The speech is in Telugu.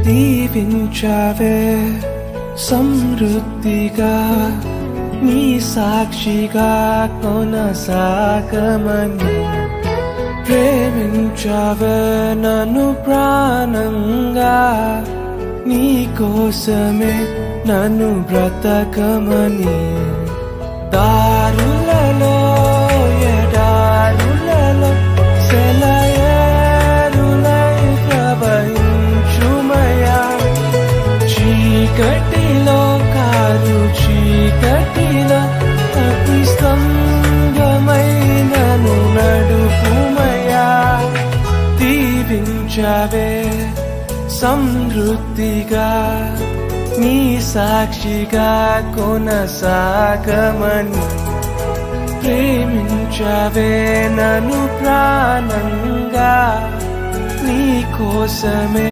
దీవించావే సమృద్ధిగా నీ సాక్షిగా కొనసాగమని ప్రేమించావే నన్ను ప్రాణంగా నీ కోసమే నన్ను బ్రతకమని దారులలో ఎడారులలో సెలయేరులై ప్రవహించుమయా చీకటిలో కారు చీకటిలో అతి స్తంభమై నన్ను నడుపుమయా దీవించావే సమృద్ధిగా నీ సాక్షిగా కొనసాగమని ప్రేమించవే నన్ను ప్రాణంగా నీ కోసమే